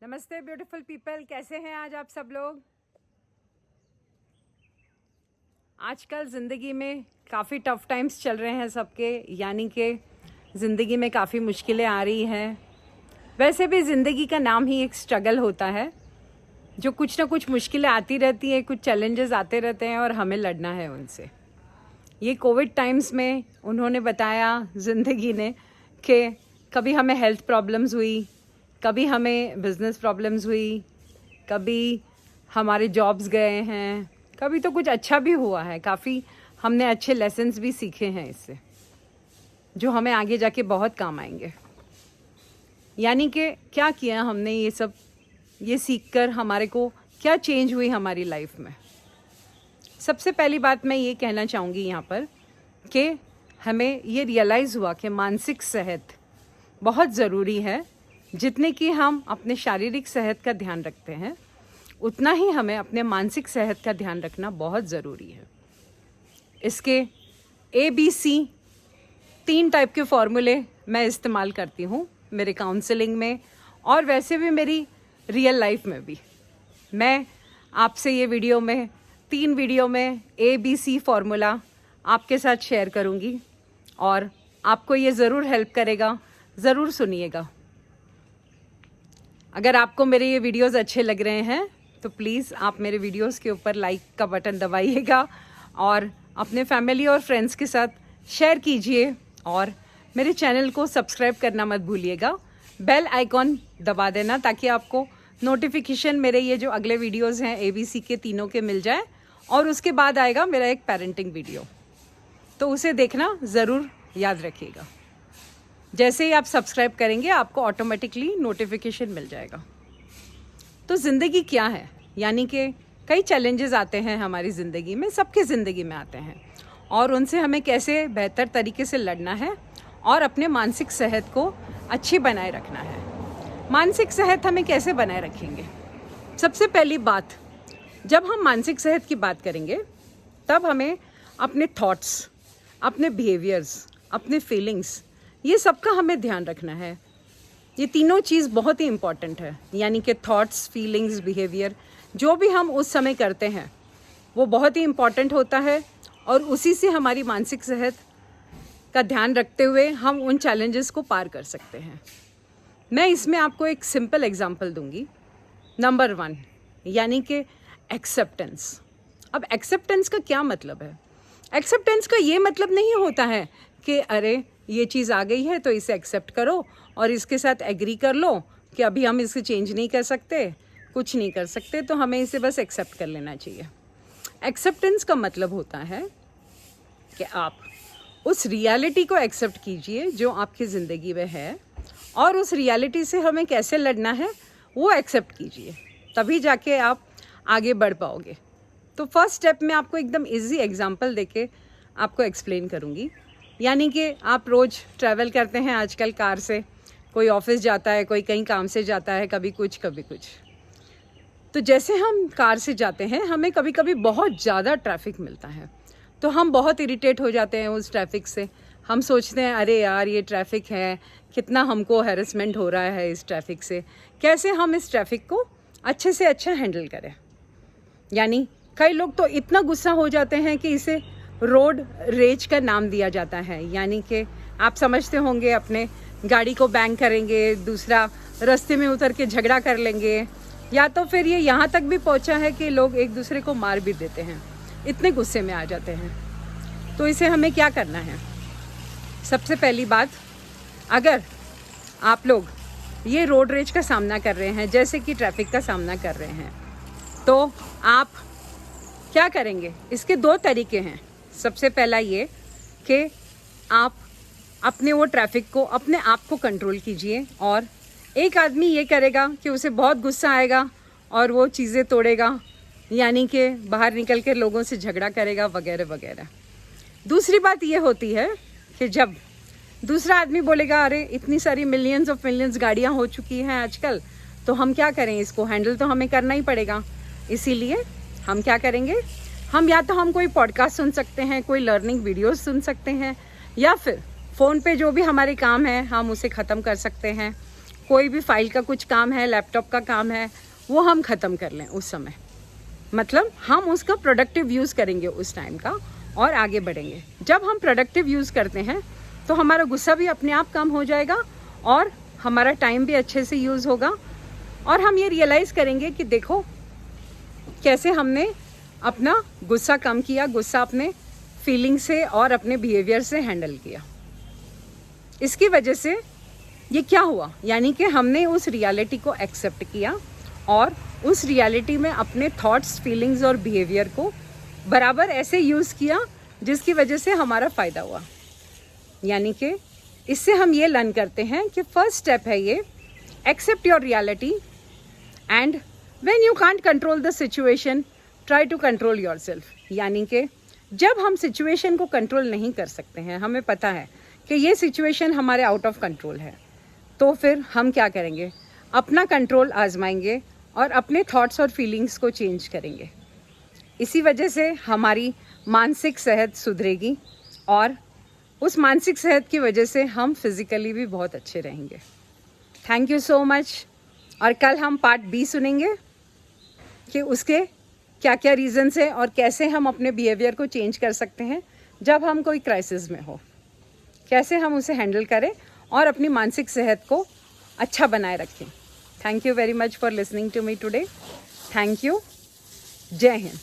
नमस्ते beautiful people, कैसे हैं आज आप सब लोग। आजकल ज़िंदगी में काफ़ी टफ टाइम्स चल रहे हैं सबके, यानी कि ज़िंदगी में काफ़ी मुश्किलें आ रही हैं। वैसे भी ज़िंदगी का नाम ही एक स्ट्रगल होता है, जो कुछ ना कुछ मुश्किलें आती रहती हैं, कुछ चैलेंजेस आते रहते हैं और हमें लड़ना है उनसे। ये कोविड टाइम्स में उन्होंने बताया ज़िंदगी ने कि कभी हमें हेल्थ प्रॉब्लम्स हुई, कभी हमें बिज़नेस प्रॉब्लम्स हुई, कभी हमारे जॉब्स गए हैं, कभी तो कुछ अच्छा भी हुआ है। काफ़ी हमने अच्छे लेसन्स भी सीखे हैं इससे, जो हमें आगे जाके बहुत काम आएंगे। यानी कि क्या किया हमने ये सीखकर हमारे को क्या चेंज हुई हमारी लाइफ में। सबसे पहली बात मैं ये कहना चाहूँगी यहाँ पर कि हमें ये रियलाइज़ हुआ कि मानसिक सेहत बहुत ज़रूरी है। जितने कि हम अपने शारीरिक सेहत का ध्यान रखते हैं, उतना ही हमें अपने मानसिक सेहत का ध्यान रखना बहुत ज़रूरी है। इसके ABC 3 टाइप के फॉर्मूले मैं इस्तेमाल करती हूँ मेरे काउंसलिंग में, और वैसे भी मेरी रियल लाइफ में भी। मैं आपसे ये 3 वीडियो में ABC फॉर्मूला आपके साथ शेयर करूँगी और आपको ये ज़रूर हेल्प करेगा। ज़रूर सुनिएगा। अगर आपको मेरे ये वीडियोस अच्छे लग रहे हैं तो प्लीज़ आप मेरे वीडियोस के ऊपर लाइक का बटन दबाइएगा और अपने फैमिली और फ्रेंड्स के साथ शेयर कीजिए, और मेरे चैनल को सब्सक्राइब करना मत भूलिएगा। बेल आइकॉन दबा देना ताकि आपको नोटिफिकेशन मेरे ये जो अगले वीडियोस हैं ABC के तीनों के मिल जाए, और उसके बाद आएगा मेरा एक पेरेंटिंग वीडियो, तो उसे देखना ज़रूर याद रखिएगा। जैसे ही आप सब्सक्राइब करेंगे आपको ऑटोमेटिकली नोटिफिकेशन मिल जाएगा। तो ज़िंदगी क्या है, यानी कि कई चैलेंजेस आते हैं हमारी ज़िंदगी में, सबके ज़िंदगी में आते हैं, और उनसे हमें कैसे बेहतर तरीके से लड़ना है और अपने मानसिक सेहत को अच्छी बनाए रखना है। मानसिक सेहत हमें कैसे बनाए रखेंगे? सबसे पहली बात, जब हम मानसिक सेहत की बात करेंगे तब हमें अपने थॉट्स, अपने बिहेवियर्स, अपने फीलिंग्स, ये सबका हमें ध्यान रखना है। ये तीनों चीज़ बहुत ही इम्पॉर्टेंट है, यानी कि थॉट्स, फीलिंग्स, बिहेवियर, जो भी हम उस समय करते हैं वो बहुत ही इम्पॉर्टेंट होता है, और उसी से हमारी मानसिक सेहत का ध्यान रखते हुए हम उन चैलेंजेस को पार कर सकते हैं। मैं इसमें आपको एक सिंपल एग्जांपल दूंगी। नंबर 1 यानी कि एक्सेप्टेंस। अब एक्सेप्टेंस का क्या मतलब है? एक्सेप्टेंस का ये मतलब नहीं होता है कि अरे ये चीज़ आ गई है तो इसे एक्सेप्ट करो और इसके साथ एग्री कर लो कि अभी हम इसे चेंज नहीं कर सकते, कुछ नहीं कर सकते, तो हमें इसे बस एक्सेप्ट कर लेना चाहिए। एक्सेप्टेंस का मतलब होता है कि आप उस रियलिटी को एक्सेप्ट कीजिए जो आपकी ज़िंदगी में है, और उस रियलिटी से हमें कैसे लड़ना है वो एक्सेप्ट कीजिए, तभी जाके आप आगे बढ़ पाओगे। तो फर्स्ट स्टेप में आपको एकदम इजी एग्जांपल देके आपको एक्सप्लेन करूँगी। यानी कि आप रोज़ ट्रैवल करते हैं आजकल कार से, कोई ऑफिस जाता है, कोई कहीं काम से जाता है, कभी कुछ कभी कुछ। तो जैसे हम कार से जाते हैं, हमें कभी कभी बहुत ज़्यादा ट्रैफिक मिलता है, तो हम बहुत इरिटेट हो जाते हैं उस ट्रैफिक से। हम सोचते हैं अरे यार ये ट्रैफिक है, कितना हमको हैरेसमेंट हो रहा है इस ट्रैफिक से, कैसे हम इस ट्रैफिक को अच्छे से अच्छा हैंडल करें। यानी कई लोग तो इतना गुस्सा हो जाते हैं कि इसे रोड रेज का नाम दिया जाता है। यानी कि आप समझते होंगे, अपने गाड़ी को बैंग करेंगे, दूसरा रास्ते में उतर के झगड़ा कर लेंगे, या तो फिर ये यहाँ तक भी पहुँचा है कि लोग एक दूसरे को मार भी देते हैं, इतने गुस्से में आ जाते हैं। तो इसे हमें क्या करना है? सबसे पहली बात, अगर आप लोग ये रोड रेज का सामना कर रहे हैं, जैसे कि ट्रैफिक का सामना कर रहे हैं, तो आप क्या करेंगे? इसके 2 तरीके हैं। सबसे पहला ये कि आप अपने वो ट्रैफिक को, अपने आप को कंट्रोल कीजिए, और एक आदमी ये करेगा कि उसे बहुत गुस्सा आएगा और वो चीज़ें तोड़ेगा, यानी कि बाहर निकल के लोगों से झगड़ा करेगा वगैरह वगैरह। दूसरी बात ये होती है कि जब दूसरा आदमी बोलेगा अरे इतनी सारी मिलियंस गाड़ियाँ हो चुकी हैं आजकल, तो हम क्या करें, इसको हैंडल तो हमें करना ही पड़ेगा। इसीलिए हम क्या करेंगे, या तो हम कोई पॉडकास्ट सुन सकते हैं, कोई लर्निंग वीडियोस सुन सकते हैं, या फिर फ़ोन पे जो भी हमारे काम है हम उसे ख़त्म कर सकते हैं, कोई भी फाइल का कुछ काम है, लैपटॉप का काम है, वो हम ख़त्म कर लें उस समय। मतलब हम उसका प्रोडक्टिव यूज़ करेंगे उस टाइम का और आगे बढ़ेंगे। जब हम प्रोडक्टिव यूज़ करते हैं तो हमारा गुस्सा भी अपने आप कम हो जाएगा और हमारा टाइम भी अच्छे से यूज़ होगा और हम ये रियलाइज़ करेंगे कि देखो कैसे हमने अपना गुस्सा कम किया, गुस्सा अपने फीलिंग से और अपने बिहेवियर से हैंडल किया। इसकी वजह से ये क्या हुआ, यानी कि हमने उस रियलिटी को एक्सेप्ट किया और उस रियलिटी में अपने थॉट्स, फीलिंग्स और बिहेवियर को बराबर ऐसे यूज़ किया जिसकी वजह से हमारा फ़ायदा हुआ। यानी कि इससे हम ये लर्न करते हैं कि फर्स्ट स्टेप है ये, accept your reality and when you can't control the situation try to control yourself. यानी कि जब हम सिचुएशन को कंट्रोल नहीं कर सकते हैं, हमें पता है कि ये सिचुएशन हमारे आउट ऑफ कंट्रोल है, तो फिर हम क्या करेंगे, अपना कंट्रोल आजमाएंगे और अपने थॉट्स और फीलिंग्स को चेंज करेंगे। इसी वजह से हमारी मानसिक सेहत सुधरेगी और उस मानसिक सेहत की वजह से हम फिज़िकली भी बहुत अच्छे रहेंगे। Thank you so much. और कल हम पार्ट बी सुनेंगे कि उसके क्या क्या रीज़न्स हैं और कैसे हम अपने बिहेवियर को चेंज कर सकते हैं जब हम कोई क्राइसिस में हो, कैसे हम उसे हैंडल करें और अपनी मानसिक सेहत को अच्छा बनाए रखें। Thank you very much for listening to me today. Thank you. Jai Hind.